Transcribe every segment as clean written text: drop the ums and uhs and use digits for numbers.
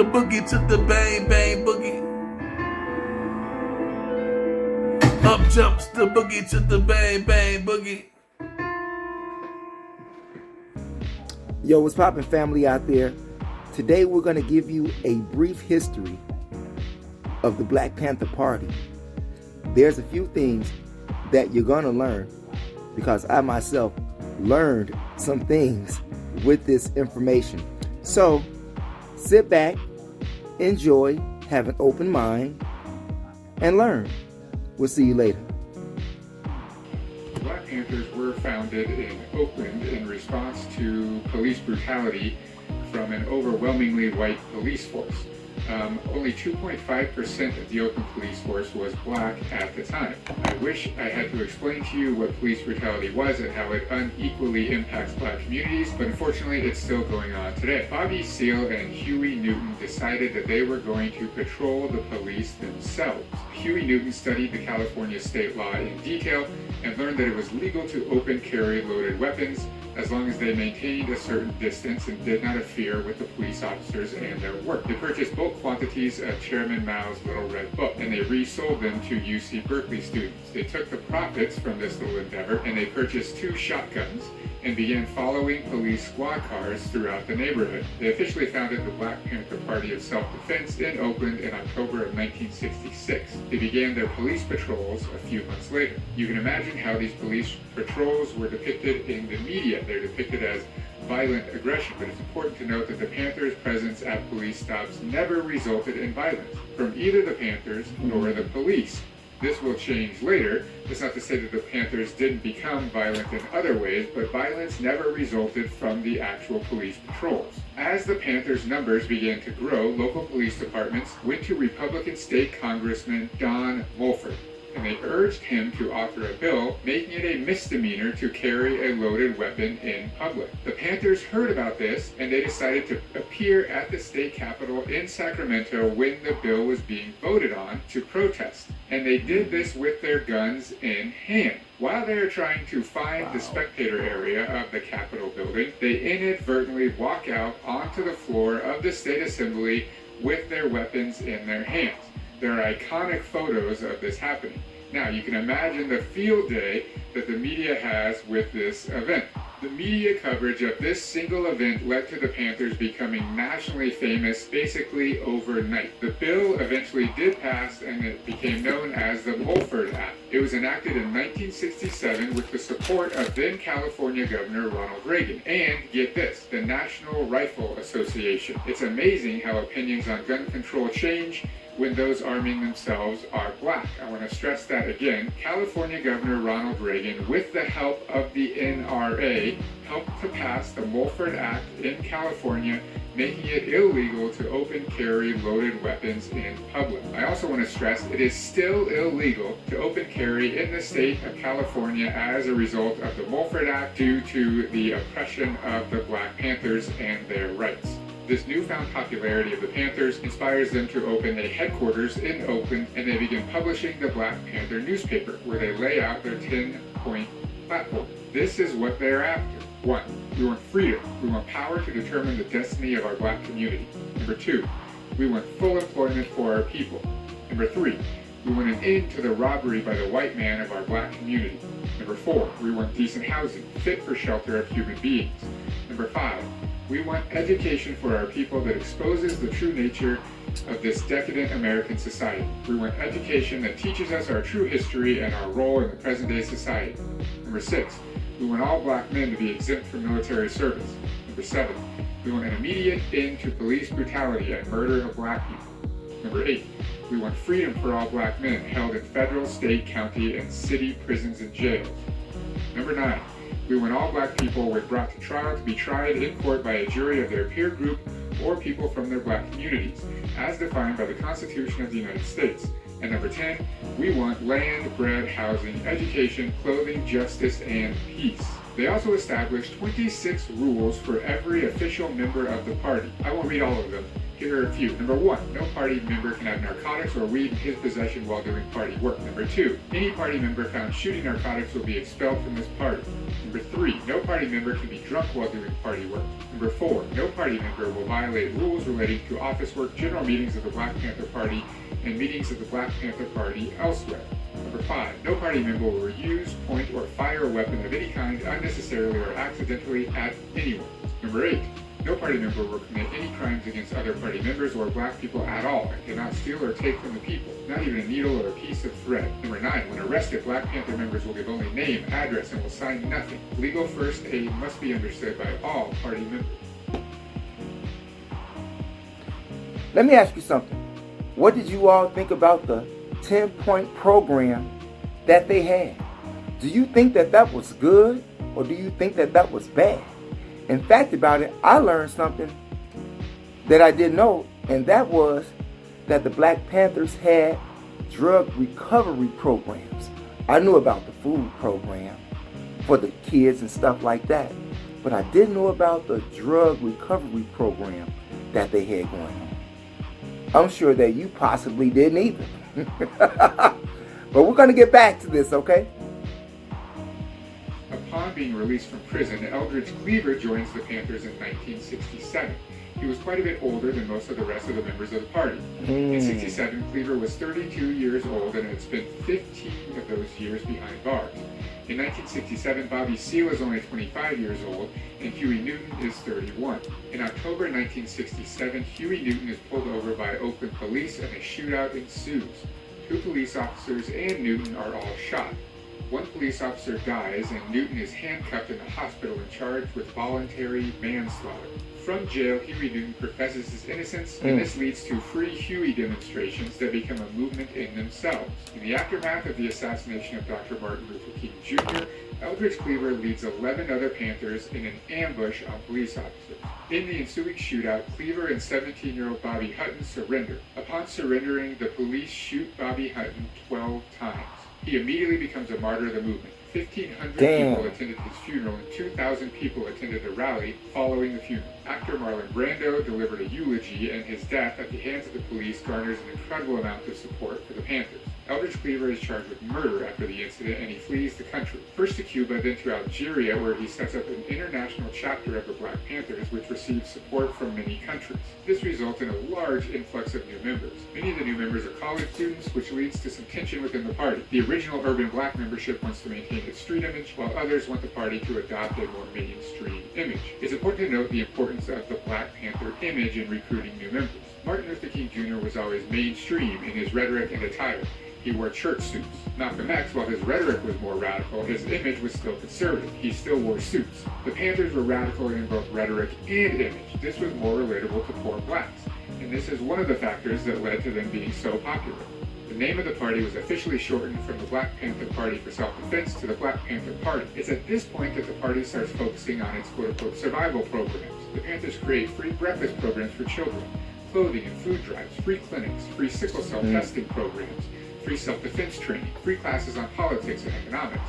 the boogie to the bang bang boogie. Up jumps the boogie to the bang bang boogie. Yo, what's poppin', family out there? Today we're going to give you a brief history of the Black Panther Party. There's a few things that you're going to learn because I myself learned some things with this information. So sit back, enjoy, have an open mind, and learn. We'll see you later. The Black Panthers were founded in Oakland in response to police brutality from an overwhelmingly white police force. Only 2.5% of the Oakland police force was black at the time. I wish I had to explain to you what police brutality was and how it unequally impacts black communities, but unfortunately it's still going on today. Bobby Seale and Huey Newton decided that they were going to patrol the police themselves. Huey Newton studied the California state law in detail and learned that it was legal to open carry loaded weapons as long as they maintained a certain distance and did not interfere with the police officers and their work. They purchased bulk quantities of Chairman Mao's Little Red Book, and they resold them to UC Berkeley students. They took the profits from this little endeavor, and they purchased 2 shotguns and began following police squad cars throughout the neighborhood. They officially founded the Black Panther Party of Self-Defense in Oakland in October of 1966. They began their police patrols a few months later. You can imagine how these police patrols were depicted in the media. They're depicted as violent aggression, but it's important to note that the Panthers' presence at police stops never resulted in violence from either the Panthers nor the police. This will change later. It's not to say that the Panthers didn't become violent in other ways, but violence never resulted from the actual police patrols. As the Panthers' numbers began to grow, local police departments went to Republican State Congressman Don Mulford, and they urged him to author a bill making it a misdemeanor to carry a loaded weapon in public. The Panthers heard about this, and they decided to appear at the state capitol in Sacramento when the bill was being voted on to protest. And they did this with their guns in hand. While they were trying to find the spectator area of the Capitol building, they inadvertently walk out onto the floor of the State Assembly with their weapons in their hands. There are iconic photos of this happening. Now, you can imagine the field day that the media has with this event. The media coverage of this single event led to the Panthers becoming nationally famous basically overnight. The bill eventually did pass, and it became known as the Mulford Act. It was enacted in 1967 with the support of then California Governor Ronald Reagan and, get this, the National Rifle Association. It's amazing how opinions on gun control change when those arming themselves are black. I want to stress that again. California Governor Ronald Reagan, with the help of the NRA, helped to pass the Mulford Act in California, making it illegal to open carry loaded weapons in public. I also want to stress it is still illegal to open carry in the state of California as a result of the Mulford Act due to the oppression of the Black Panthers and their rights. This newfound popularity of the Panthers inspires them to open a headquarters in Oakland, and they begin publishing the Black Panther newspaper, where they lay out their 10-point platform. This is what they're after. 1. We want freedom. We want power to determine the destiny of our black community. Number 2. We want full employment for our people. Number 3. We want an end to the robbery by the white man of our black community. Number 4. We want decent housing, fit for shelter of human beings. Number 5. We want education for our people that exposes the true nature of this decadent American society. We want education that teaches us our true history and our role in the present-day society. Number 6, we want all black men to be exempt from military service. Number 7, we want an immediate end to police brutality and murder of black people. Number 8, we want freedom for all black men held in federal, state, county, and city prisons and jails. Number 9, we want all black people when brought to trial to be tried in court by a jury of their peer group or people from their black communities, as defined by the Constitution of the United States. And number 10, we want land, bread, housing, education, clothing, justice, and peace. They also established 26 rules for every official member of the party. I won't read all of them. Here are a few. Number 1, no party member can have narcotics or weed in his possession while doing party work. Number 2, any party member found shooting narcotics will be expelled from this party. Number 3, no party member can be drunk while doing party work. Number 4, no party member will violate rules relating to office work, general meetings of the Black Panther Party, and meetings of the Black Panther Party elsewhere. Number 5, no party member will use, point, or fire a weapon of any kind unnecessarily or accidentally at anyone. Number 8, no party member will commit any crimes against other party members or black people at all and cannot steal or take from the people, not even a needle or a piece of thread. Number 9, when arrested, Black Panther members will give only name, address, and will sign nothing. Legal first aid must be understood by all party members. Let me ask you something. What did you all think about the 10-point program that they had? Do you think that that was good, or do you think that that was bad? In fact about it, I learned something that I didn't know, and that was that the Black Panthers had drug recovery programs. I knew about the food program for the kids and stuff like that, but I didn't know about the drug recovery program that they had going on. I'm sure that you possibly didn't either. But we're going to get back to this, okay? Upon being released from prison, Eldridge Cleaver joins the Panthers in 1967. He was quite a bit older than most of the rest of the members of the party. In 67, Cleaver was 32 years old and had spent 15 of those years behind bars. In 1967, Bobby Seale is only 25 years old, and Huey Newton is 31. In October 1967, Huey Newton is pulled over by Oakland police and a shootout ensues. 2 police officers and Newton are all shot. 1 police officer dies, and Newton is handcuffed in the hospital and charged with voluntary manslaughter. From jail, Huey Newton professes his innocence, and this leads to Free Huey demonstrations that become a movement in themselves. In the aftermath of the assassination of Dr. Martin Luther King Jr., Eldridge Cleaver leads 11 other Panthers in an ambush on police officers. In the ensuing shootout, Cleaver and 17-year-old Bobby Hutton surrender. Upon surrendering, the police shoot Bobby Hutton 12 times. He immediately becomes a martyr of the movement. 1,500 people attended his funeral and 2,000 people attended the rally following the funeral. Actor Marlon Brando delivered a eulogy, and his death at the hands of the police garners an incredible amount of support for the Panthers. Eldridge Cleaver is charged with murder after the incident, and he flees the country. First to Cuba, then to Algeria, where he sets up an international chapter of the Black Panthers, which receives support from many countries. This results in a large influx of new members. Many of the new members are college students, which leads to some tension within the party. The original urban black membership wants to maintain its street image, while others want the party to adopt a more mainstream image. It's important to note the importance of the Black Panther image in recruiting new members. Martin Luther King Jr. was always mainstream in his rhetoric and attire. He wore church suits. Malcolm X, while his rhetoric was more radical, his image was still conservative. He still wore suits. The Panthers were radical in both rhetoric and image. This was more relatable to poor blacks, and this is one of the factors that led to them being so popular. The name of the party was officially shortened from the Black Panther Party for Self-Defense to the Black Panther Party. It's at this point that the party starts focusing on its quote-unquote survival programs. The Panthers create free breakfast programs for children, clothing and food drives, free clinics, free sickle cell testing programs, free self-defense training, free classes on politics and economics,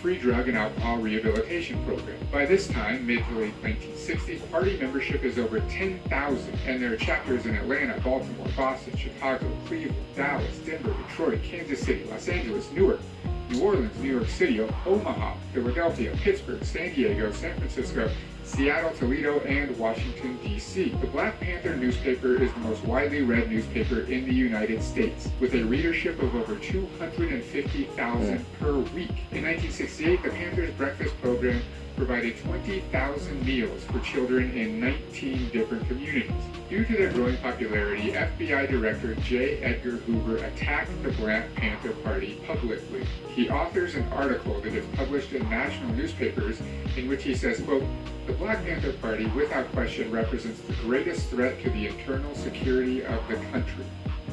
free drug and alcohol rehabilitation program. By this time, mid to late 1960s, party membership is over 10,000, and there are chapters in Atlanta, Baltimore, Boston, Chicago, Cleveland, Dallas, Denver, Detroit, Kansas City, Los Angeles, Newark, New Orleans, New York City, Omaha, Philadelphia, Pittsburgh, San Diego, San Francisco, Seattle, Toledo, and Washington, D.C. The Black Panther newspaper is the most widely read newspaper in the United States, with a readership of over 250,000 per week. In 1968, the Panthers breakfast program provided 20,000 meals for children in 19 different communities. Due to their growing popularity, FBI Director J. Edgar Hoover attacked the Black Panther Party publicly. He authors an article that is published in national newspapers in which he says, quote, "The Black Panther Party, without question, represents the greatest threat to the internal security of the country."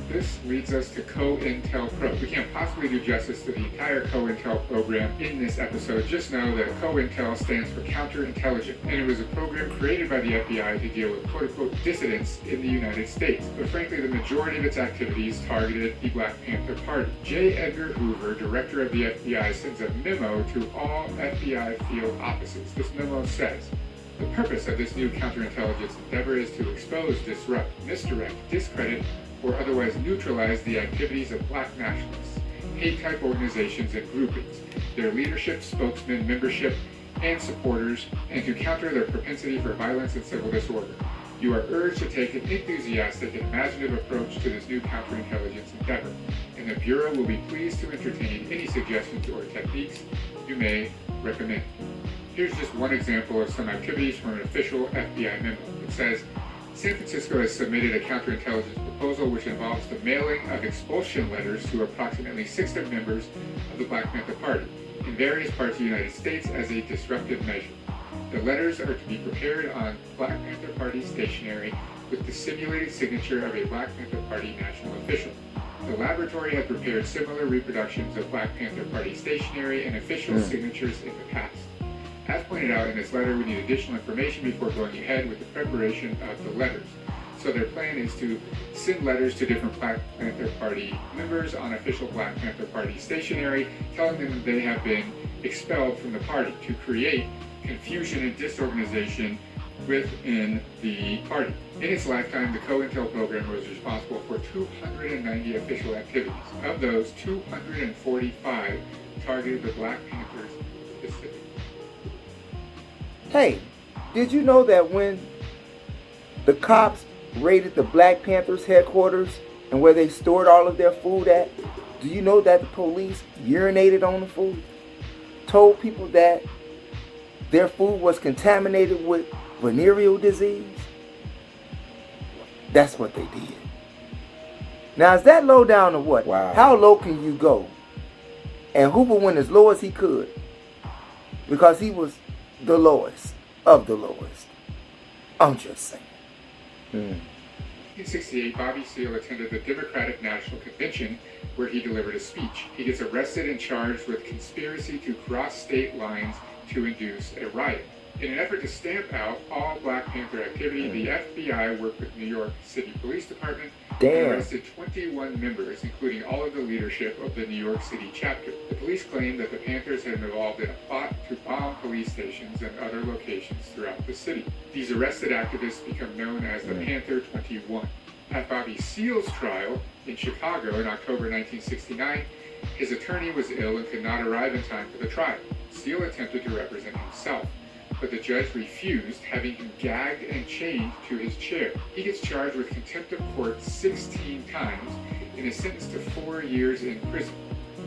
This leads us to COINTELPRO. We can't possibly do justice to the entire COINTEL program in this episode. Just know that COINTEL stands for Counterintelligence, and it was a program created by the FBI to deal with quote-unquote dissidents in the United States. But frankly, the majority of its activities targeted the Black Panther Party. J. Edgar Hoover, director of the FBI, sends a memo to all FBI field offices. This memo says, "The purpose of this new counterintelligence endeavor is to expose, disrupt, misdirect, discredit, or otherwise neutralize the activities of Black nationalists, hate-type organizations and groupings, their leadership, spokesmen, membership, and supporters, and to counter their propensity for violence and civil disorder. You are urged to take an enthusiastic and imaginative approach to this new counterintelligence endeavor, and the Bureau will be pleased to entertain any suggestions or techniques you may recommend." Here's just one example of some activities from an official FBI memo. It says, San Francisco has submitted a counterintelligence proposal which involves the mailing of expulsion letters to approximately 60 members of the Black Panther Party in various parts of the United States as a disruptive measure. The letters are to be prepared on Black Panther Party stationery with the simulated signature of a Black Panther Party national official. The laboratory has prepared similar reproductions of Black Panther Party stationery and official signatures in the past. As pointed out in this letter, we need additional information before going ahead with the preparation of the letters. So their plan is to send letters to different Black Panther Party members on official Black Panther Party stationery, telling them that they have been expelled from the party to create confusion and disorganization within the party. In its lifetime, the COINTEL program was responsible for 290 official activities. Of those, 245 targeted the Black Panthers specifically. Hey, did you know that when the cops raided the Black Panthers headquarters and where they stored all of their food at, do you know that the police urinated on the food? Told people that their food was contaminated with venereal disease? That's what they did. Now, is that low down or what? Wow. How low can you go? And Hoover went as low as he could because he was the lowest of the lowest. I'm just saying. In 1968, Bobby Seale attended the Democratic National Convention where he delivered a speech. He gets arrested and charged with conspiracy to cross state lines to induce a riot. In an effort to stamp out all Black Panther activity, the FBI worked with New York City Police Department and arrested 21 members, including all of the leadership of the New York City chapter. The police claimed that the Panthers had been involved in a plot to bomb police stations and other locations throughout the city. These arrested activists become known as the Panther 21. At Bobby Seale's trial in Chicago in October 1969, his attorney was ill and could not arrive in time for the trial. Seale attempted to represent himself, but the judge refused, having him gagged and chained to his chair. He gets charged with contempt of court 16 times and is sentenced to 4 years in prison.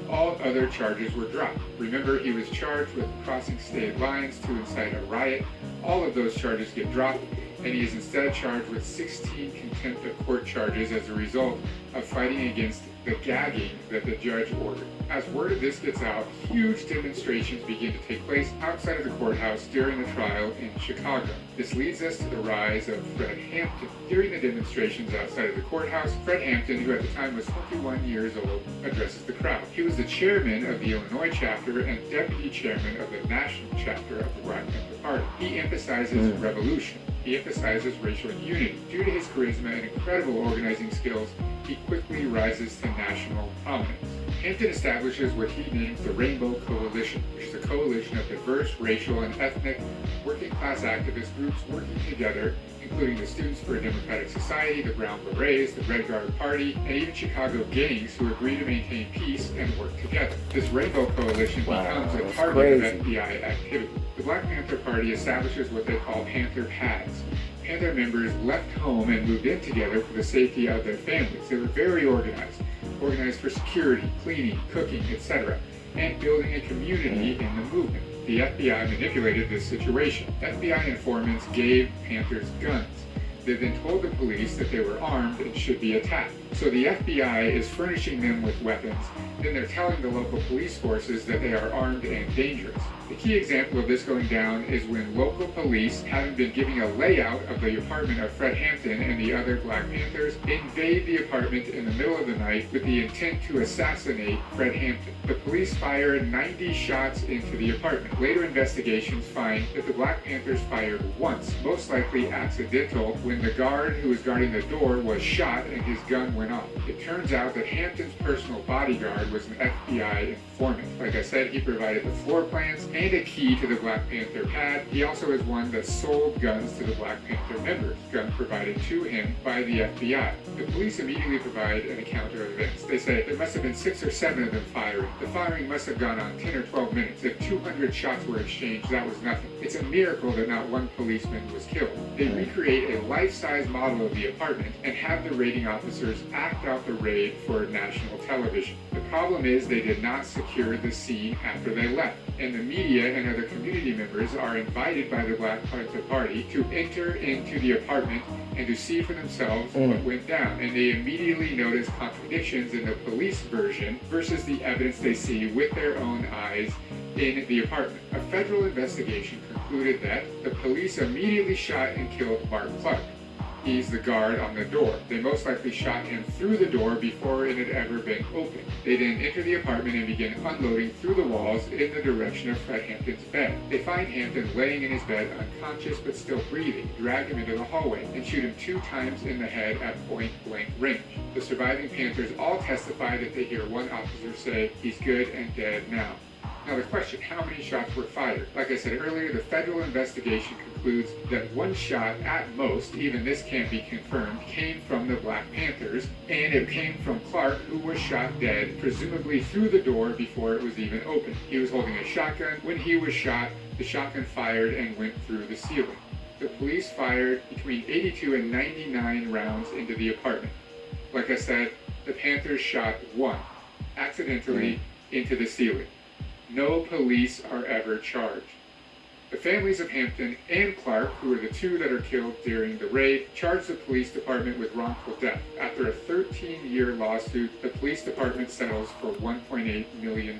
All other charges were dropped. Remember, he was charged with crossing state lines to incite a riot. All of those charges get dropped, and he is instead charged with 16 contempt of court charges as a result of fighting against the gagging that the judge ordered. As word of this gets out, huge demonstrations begin to take place outside of the courthouse during the trial in Chicago. This leads us to the rise of Fred Hampton. During the demonstrations outside of the courthouse, Fred Hampton, who at the time was 21 years old, addresses the crowd. He was the chairman of the Illinois chapter and deputy chairman of the national chapter of the Black Panther Party. He emphasizes revolution. He emphasizes racial unity. Due to his charisma and incredible organizing skills, he quickly rises to national prominence. Hampton establishes what he names the Rainbow Coalition, which is a coalition of diverse racial and ethnic working class activist groups working together, including the Students for a Democratic Society, the Brown Berets, the Red Guard Party, and even Chicago gangs who agree to maintain peace and work together. This Rainbow Coalition becomes a target of FBI activity. The Black Panther Party establishes what they call Panther paths. Panther members left home and moved in together for the safety of their families. They were very organized for security, cleaning, cooking, etc., and building a community in the movement. The FBI manipulated this situation. FBI informants gave Panthers guns. They then told the police that they were armed and should be attacked. So the FBI is furnishing them with weapons, then they're telling the local police forces that they are armed and dangerous. The key example of this going down is when local police, having been giving a layout of the apartment of Fred Hampton and the other Black Panthers, invade the apartment in the middle of the night with the intent to assassinate Fred Hampton. The police fired 90 shots into the apartment. Later investigations find that the Black Panthers fired once, most likely accidental, when the guard who was guarding the door was shot and his gun went off. It turns out that Hampton's personal bodyguard was an FBI informant. Like I said, he provided the floor plans and a key to the Black Panther pad. He also is one that sold guns to the Black Panther members, gun provided to him by the FBI. The police immediately provide an account of events. They say there must have been 6 or 7 of them firing. The firing must have gone on 10 or 12 minutes. If 200 shots were exchanged, that was nothing. It's a miracle that not one policeman was killed. They recreate a life-size model of the apartment and have the raiding officers act out the raid for national television. The problem is they did not secure the scene after they left, and the media and other community members are invited by the Black Panther Party to enter into the apartment and to see for themselves what went down. And they immediately notice contradictions in the police version versus the evidence they see with their own eyes in the apartment. A federal investigation concluded that the police immediately shot and killed Mark Clark. He's the guard on the door. They most likely shot him through the door before it had ever been opened. They then enter the apartment and begin unloading through the walls in the direction of Fred Hampton's bed. They find Hampton laying in his bed unconscious but still breathing, drag him into the hallway, and shoot him 2 times in the head at point-blank range. The surviving Panthers all testify that they hear one officer say, "He's good and dead now." Now the question, how many shots were fired? Like I said earlier, the federal investigation concludes that 1 shot at most, even this can't be confirmed, came from the Black Panthers, and it came from Clark, who was shot dead, presumably through the door before it was even opened. He was holding a shotgun. When he was shot, the shotgun fired and went through the ceiling. The police fired between 82 and 99 rounds into the apartment. Like I said, the Panthers shot 1, accidentally, into the ceiling. No police are ever charged. The families of Hampton and Clark, who are the 2 that are killed during the raid, charged the police department with wrongful death. After a 13-year lawsuit, the police department settles for $1.8 million.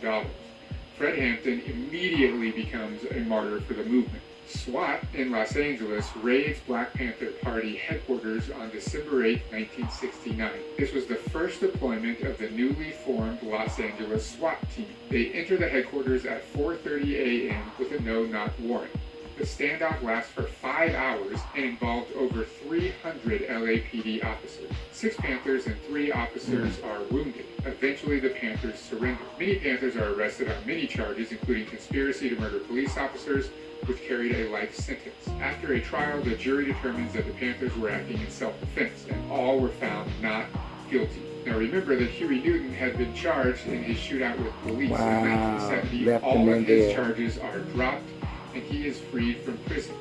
Fred Hampton immediately becomes a martyr for the movement. SWAT in Los Angeles raids Black Panther Party headquarters on December 8, 1969. This was the first deployment of the newly formed Los Angeles SWAT team. They enter the headquarters at 4:30 a.m. with a no-knock warrant. The standoff lasts for 5 hours and involved over 300 LAPD officers. 6 Panthers and 3 officers are wounded. Eventually, the Panthers surrender. Many Panthers are arrested on many charges, including conspiracy to murder police officers, which carried a life sentence. After a trial, the jury determines that the Panthers were acting in self-defense, and all were found not guilty. Now remember that Huey Newton had been charged in his shootout with police in 1970. All of his charges are dropped, and he is freed from prison.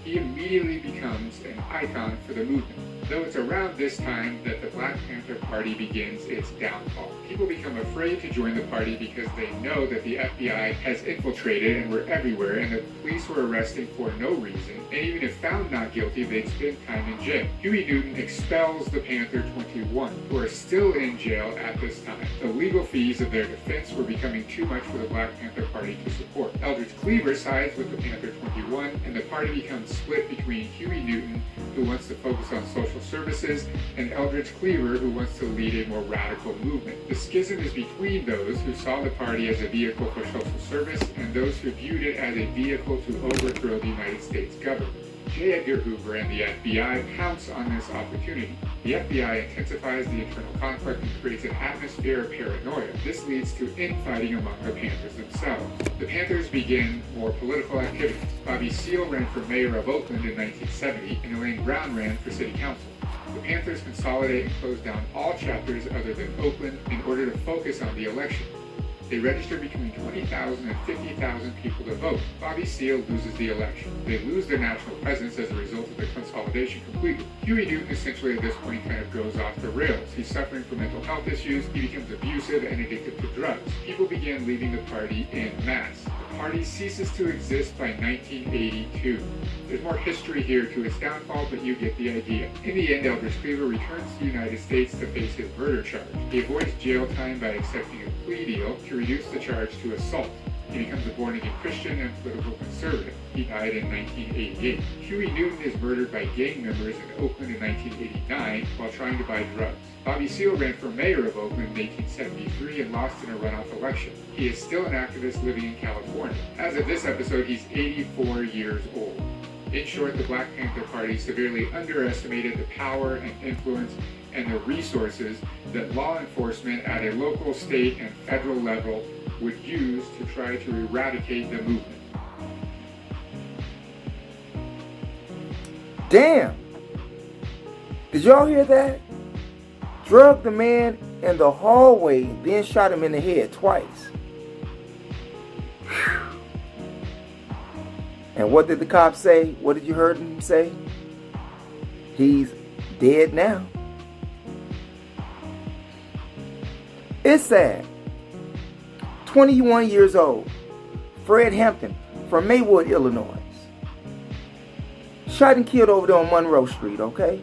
He immediately becomes an icon for the movement. Though it's around this time that the Black Panther Party begins its downfall. People become afraid to join the party because they know that the FBI has infiltrated and were everywhere, and the police were arresting for no reason, and even if found not guilty, they'd spend time in jail. Huey Newton expels the Panther 21, who are still in jail at this time. The legal fees of their defense were becoming too much for the Black Panther Party to support. Eldridge Cleaver sides with the Panther 21, and the party becomes split between Huey Newton, who wants to focus on social services, and Eldridge Cleaver, who wants to lead a more radical movement. The schism is between those who saw the party as a vehicle for social service and those who viewed it as a vehicle to overthrow the United States government. J. Edgar Hoover and the FBI pounce on this opportunity. The FBI intensifies the internal conflict and creates an atmosphere of paranoia. This leads to infighting among the Panthers themselves. The Panthers begin more political activities. Bobby Seale ran for mayor of Oakland in 1970, and Elaine Brown ran for city council. The Panthers consolidate and close down all chapters other than Oakland in order to focus on the election. They register between 20,000 and 50,000 people to vote. Bobby Seale loses the election. They lose their national presence as a result of the consolidation completely. Huey Newton essentially at this point kind of goes off the rails. He's suffering from mental health issues. He becomes abusive and addicted to drugs. People began leaving the party en masse. The party ceases to exist by 1982. There's more history here to its downfall, but you get the idea. In the end, Elder Cleaver returns to the United States to face his murder charge. He avoids jail time by accepting a plea deal to reduce the charge to assault. He becomes a born-again Christian and political conservative. He died in 1988. Huey Newton is murdered by gang members in Oakland in 1989 while trying to buy drugs. Bobby Seale ran for mayor of Oakland in 1873 and lost in a runoff election. He is still an activist living in California. As of this episode, he's 84 years old. In short, the Black Panther Party severely underestimated the power and influence and the resources that law enforcement at a local, state, and federal level would use to try to eradicate the movement. Damn! Did y'all hear that? Drugged the man in the hallway, then shot him in the head twice. Whew. And what did the cops say? What did you hear them say? He's dead now. It's sad. 21 years old, Fred Hampton from Maywood, Illinois. Shot and killed over there on Monroe Street, okay?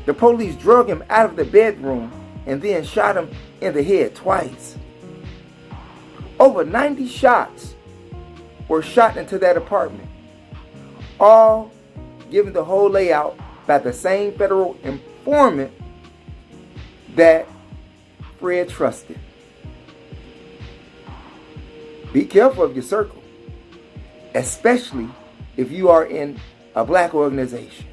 The police drug him out of the bedroom and then shot him in the head twice. Over 90 shots were shot into that apartment, all given the whole layout by the same federal informant that Fred trusted. Be careful of your circle, especially if you are in a black organization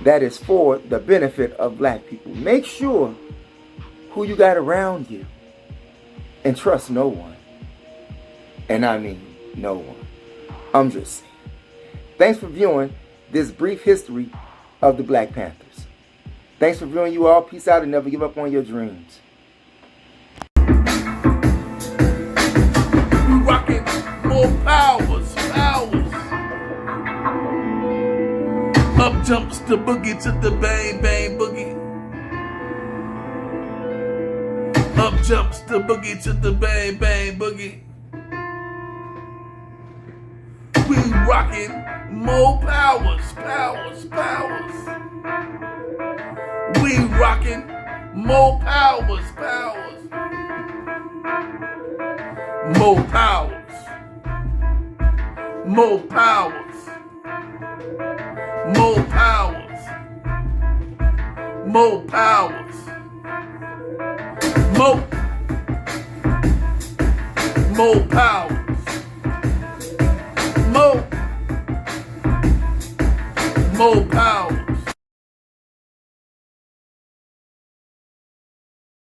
that is for the benefit of black people. Make sure who you got around you and trust no one. And I mean no one. I'm just saying. Thanks for viewing this brief history of the Black Panthers. Thanks for viewing, you all. Peace out and never give up on your dreams. Rockin' MOPOWERZ, powers. Up jumps the boogie to the bang bang boogie. Up jumps the boogie to the bang bang boogie. We rockin' MOPOWERZ, powers, powers. We rockin' MOPOWERZ, powers. MOPOWERZ, MOPOWERZ, MOPOWERZ, MOPOWERZ, MOPOWERZ, MOPOWERZ.